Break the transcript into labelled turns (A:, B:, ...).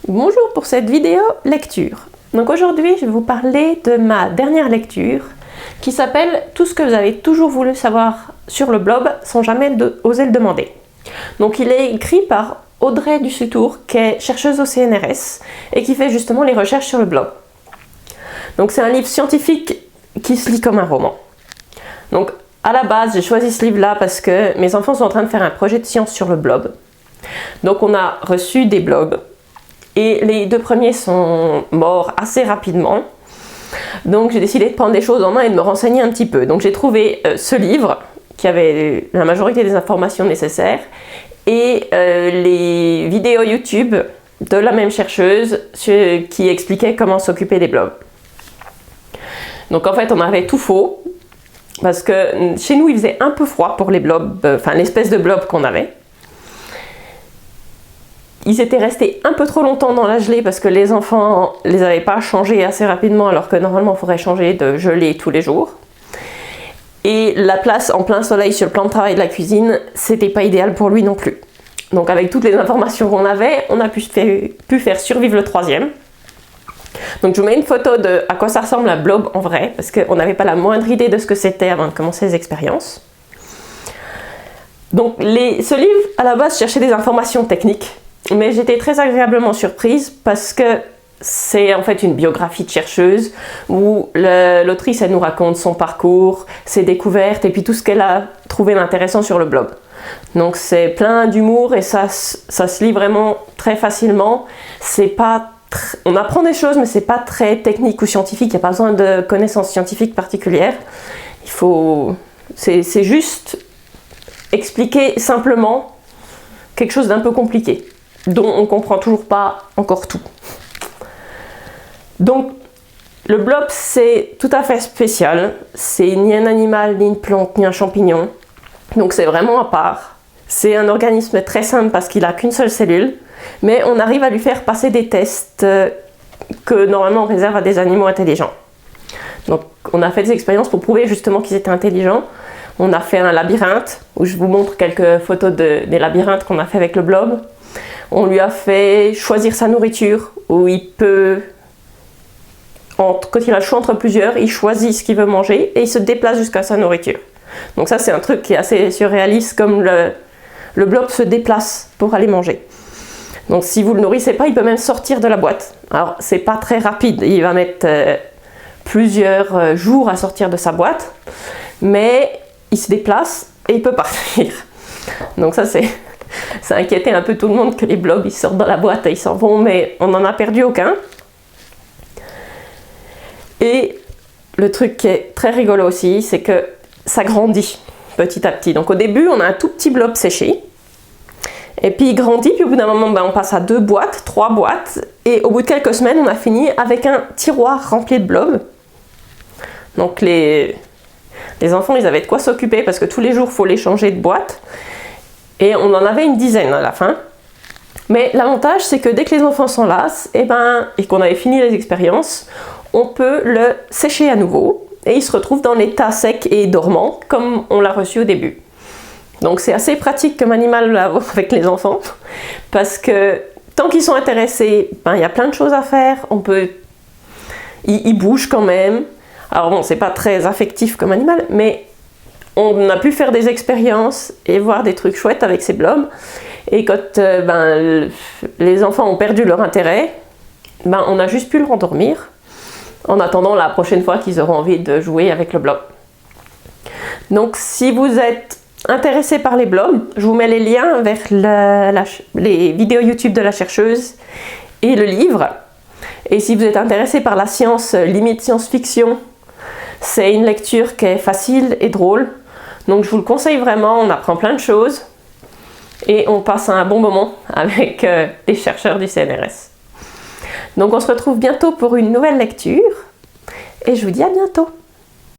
A: Bonjour pour cette vidéo lecture. Donc aujourd'hui, je vais vous parler de ma dernière lecture qui s'appelle « Tout ce que vous avez toujours voulu savoir sur le blob sans jamais oser le demander ». Donc il est écrit par Audrey Dussutour, qui est chercheuse au CNRS et qui fait justement les recherches sur le blob. Donc c'est un livre scientifique qui se lit comme un roman. Donc à la base, j'ai choisi ce livre-là parce que mes enfants sont en train de faire un projet de science sur le blob. Donc on a reçu des blobs. Et les deux premiers sont morts assez rapidement. Donc j'ai décidé de prendre des choses en main et de me renseigner un petit peu. Donc j'ai trouvé ce livre qui avait la majorité des informations nécessaires et les vidéos YouTube de la même chercheuse qui expliquait comment s'occuper des blobs. Donc en fait on avait tout faux parce que chez nous il faisait un peu froid pour les blobs, enfin l'espèce de blob qu'on avait. Ils étaient restés un peu trop longtemps dans la gelée parce que les enfants les avaient pas changés assez rapidement alors que normalement il faudrait changer de gelée tous les jours. Et la place en plein soleil sur le plan de travail de la cuisine, c'était pas idéal pour lui non plus. Donc avec toutes les informations qu'on avait, on a pu faire survivre le troisième. Donc je vous mets une photo de à quoi ça ressemble un blob en vrai parce qu'on n'avait pas la moindre idée de ce que c'était avant de commencer les expériences. Donc ce livre à la base cherchait des informations techniques. Mais j'étais très agréablement surprise parce que c'est en fait une biographie de chercheuse où l'autrice elle nous raconte son parcours, ses découvertes et puis tout ce qu'elle a trouvé d'intéressant sur le blob. Donc c'est plein d'humour et ça se lit vraiment très facilement. On apprend des choses mais c'est pas très technique ou scientifique, il n'y a pas besoin de connaissances scientifiques particulières. C'est juste expliquer simplement quelque chose d'un peu compliqué, dont on ne comprend toujours pas encore tout. Donc, le blob, c'est tout à fait spécial. C'est ni un animal, ni une plante, ni un champignon. Donc, c'est vraiment à part. C'est un organisme très simple parce qu'il n'a qu'une seule cellule, mais on arrive à lui faire passer des tests que normalement on réserve à des animaux intelligents. Donc, on a fait des expériences pour prouver justement qu'ils étaient intelligents. On a fait un labyrinthe, où je vous montre quelques photos des labyrinthes qu'on a fait avec le blob. On lui a fait choisir sa nourriture, où il peut, quand il a le choix entre plusieurs, il choisit ce qu'il veut manger et il se déplace jusqu'à sa nourriture. Donc ça c'est un truc qui est assez surréaliste, comme le blob se déplace pour aller manger. Donc si vous le nourrissez pas, il peut même sortir de la boîte. Alors c'est pas très rapide, il va mettre plusieurs jours à sortir de sa boîte, mais il se déplace et il peut partir. Donc ça ça inquiétait un peu tout le monde que les blobs ils sortent de la boîte et ils s'en vont, mais on n'en a perdu aucun. Et le truc qui est très rigolo aussi, c'est que ça grandit petit à petit. Donc au début, on a un tout petit blob séché, et puis il grandit, puis au bout d'un moment, on passe à 2 boîtes, 3 boîtes, et au bout de quelques semaines, on a fini avec un tiroir rempli de blobs. Donc les enfants, ils avaient de quoi s'occuper parce que tous les jours, il faut les changer de boîte. Et on en avait une dizaine à la fin. Mais l'avantage, c'est que dès que les enfants s'en lassent, et qu'on avait fini les expériences, on peut le sécher à nouveau. Et il se retrouve dans l'état sec et dormant, comme on l'a reçu au début. Donc c'est assez pratique comme animal à avoir avec les enfants. Parce que tant qu'ils sont intéressés, il y a plein de choses à faire. Ils bougent quand même. Alors bon, c'est pas très affectif comme animal, mais on a pu faire des expériences et voir des trucs chouettes avec ces blobs. Et quand les enfants ont perdu leur intérêt, on a juste pu le rendormir en attendant la prochaine fois qu'ils auront envie de jouer avec le blob. Donc si vous êtes intéressé par les blobs, je vous mets les liens vers les vidéos YouTube de la chercheuse et le livre. Et si vous êtes intéressé par la science, limite science-fiction, c'est une lecture qui est facile et drôle. Donc je vous le conseille vraiment, on apprend plein de choses et on passe un bon moment avec les chercheurs du CNRS. Donc on se retrouve bientôt pour une nouvelle lecture et je vous dis à bientôt.